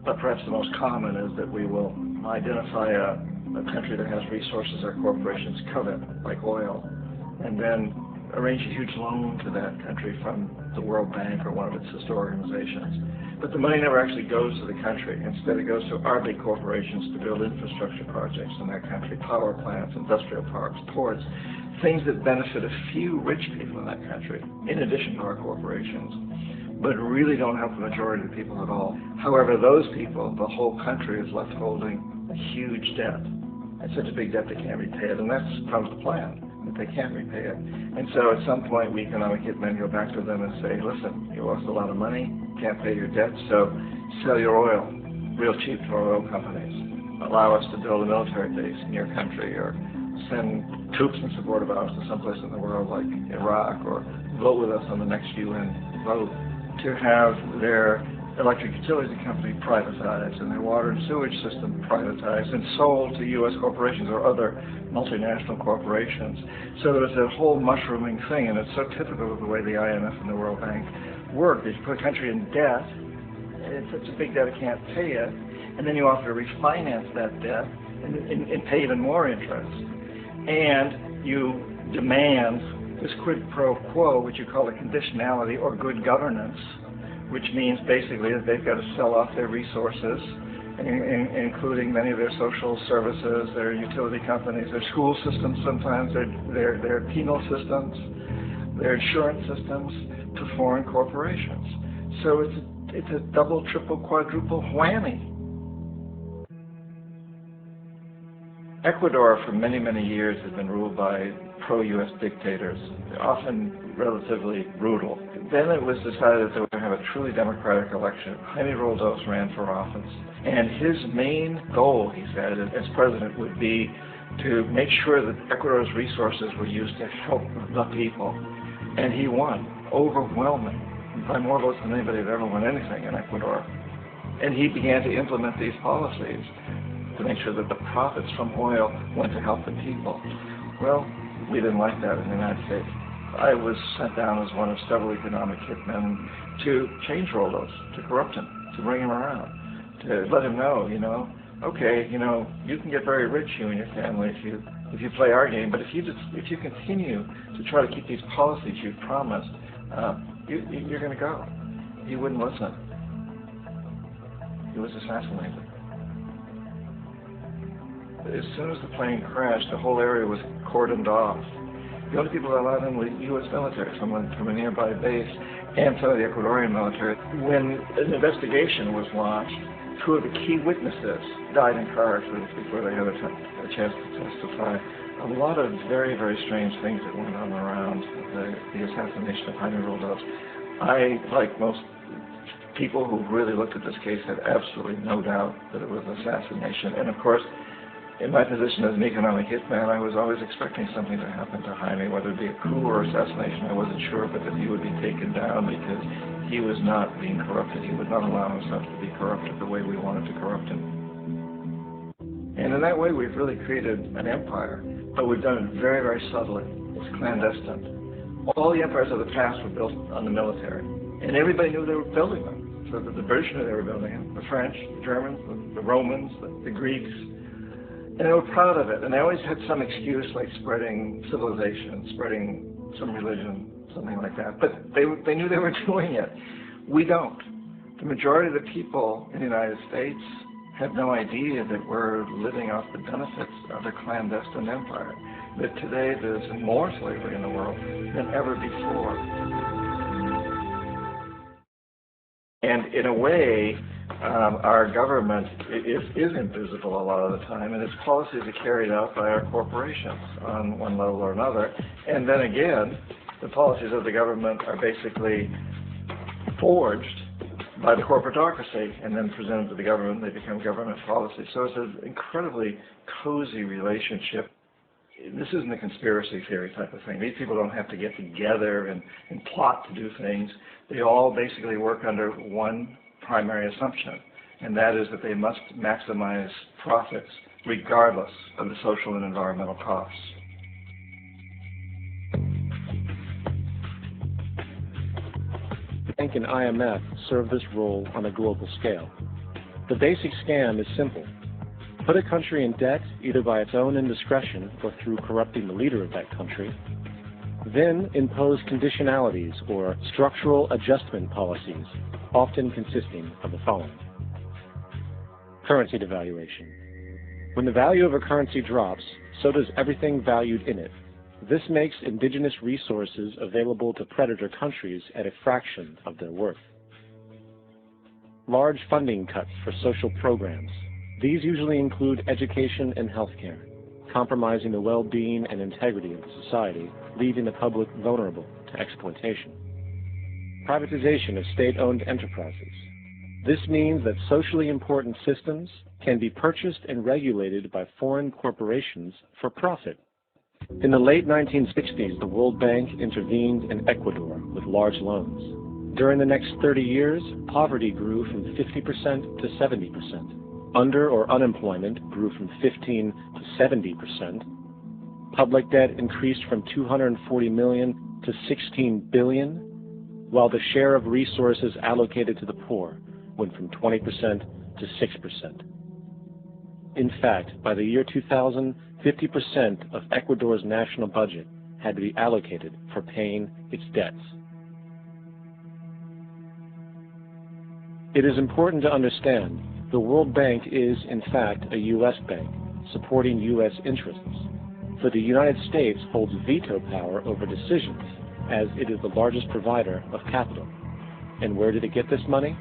But perhaps the most common is that we will identify a country that has resources our corporations covet, like oil, and then arrange a huge loan to that country from the World Bank or one of its sister organizations. But the money never actually goes to the country. Instead, it goes to our big corporations to build infrastructure projects in that country, power plants, industrial parks, ports, things that benefit a few rich people in that country, in addition to our corporations, but really don't help the majority of the people at all. However, those people, the whole country is left holding a huge debt. It's such a big debt they can't repay it, and that's part of the plan, that they can't repay it. And so at some point, we economic hitmen go back to them and say, listen, you lost a lot of money, can't pay your debt, so sell your oil real cheap to our oil companies. Allow us to build a military base in your country, or send troops in support of ours to someplace in the world like Iraq, or vote with us on the next UN vote to have their electric utility company privatized and their water and sewage system privatized and sold to U.S. corporations or other multinational corporations. So there's a whole mushrooming thing, and it's so typical of the way the IMF and the World Bank work. If you put a country in debt, it's such a big debt it can't pay it, and then you offer to refinance that debt and pay even more interest. And you demand this quid pro quo, which you call a conditionality or good governance, which means basically that they've got to sell off their resources, including many of their social services, their utility companies, their school systems sometimes, their penal systems, their insurance systems, to foreign corporations. So it's a double, triple, quadruple whammy. Ecuador for many, many years has been ruled by pro-U.S. dictators, often relatively brutal. Then it was decided that they were going to have a truly democratic election. Jaime Roldos ran for office, and his main goal, he said, as president, would be to make sure that Ecuador's resources were used to help the people. And he won, overwhelming, by more votes than anybody had ever won anything in Ecuador. And he began to implement these policies to make sure that the profits from oil went to help the people. Well, we didn't like that in the United States. I was sent down as one of several economic hitmen to change Roldos, to corrupt him, to bring him around, to let him know, okay, you can get very rich, you and your family, if you play our game, but if you continue to try to keep these policies you've promised, you're going to go. He wouldn't listen. He was assassinated. As soon as the plane crashed, the whole area was cordoned off. The only people allowed in were U.S. military from a nearby base and some of the Ecuadorian military. When an investigation was launched, two of the key witnesses died in car accidents before they had a chance to testify. A lot of very, very strange things that went on around the assassination of Jaime Roldos. I, like most people who really looked at this case, had absolutely no doubt that it was an assassination. And of course, in my position as an economic hitman, I was always expecting something to happen to Jaime, whether it be a coup or assassination, I wasn't sure, but that he would be taken down because he was not being corrupted. He would not allow himself to be corrupted the way we wanted to corrupt him. And in that way, we've really created an empire, but we've done it very, very subtly. It's clandestine. All the empires of the past were built on the military, and everybody knew they were building them. So that the British knew they were building them, the French, the Germans, the Romans, the Greeks. And they were proud of it, and they always had some excuse like spreading civilization, spreading some religion, something like that. But they knew they were doing it. We don't. The majority of the people in the United States have no idea that we're living off the benefits of a clandestine empire, that today there's more slavery in the world than ever before. And in a way, our government is invisible a lot of the time, and its policies are carried out by our corporations on one level or another. And then again, the policies of the government are basically forged by the corporatocracy and then presented to the government. They become government policies. So it's an incredibly cozy relationship. This isn't a conspiracy theory type of thing. These people don't have to get together and plot to do things. They all basically work under one primary assumption, and that is that they must maximize profits regardless of the social and environmental costs. The bank and IMF serve this role on a global scale. The basic scam is simple. Put a country in debt either by its own indiscretion or through corrupting the leader of that country. Then impose conditionalities or structural adjustment policies, often consisting of the following. Currency devaluation. When the value of a currency drops, so does everything valued in it. This makes indigenous resources available to predator countries at a fraction of their worth. Large funding cuts for social programs. These usually include education and healthcare, compromising the well-being and integrity of the society, leaving the public vulnerable to exploitation. Privatization of state-owned enterprises. This means that socially important systems can be purchased and regulated by foreign corporations for profit. In the late 1960s, the World Bank intervened in Ecuador with large loans. During the next 30 years, poverty grew from 50% to 70%. Under or unemployment grew from 15 to 70%. Public debt increased from 240 million to 16 billion, while the share of resources allocated to the poor went from 20% to 6%. In fact, by the year 2000, 50% of Ecuador's national budget had to be allocated for paying its debts. It is important to understand the World Bank is, in fact, a U.S. bank, supporting U.S. interests. But the United States holds veto power over decisions, as it is the largest provider of capital. And where did it get this money?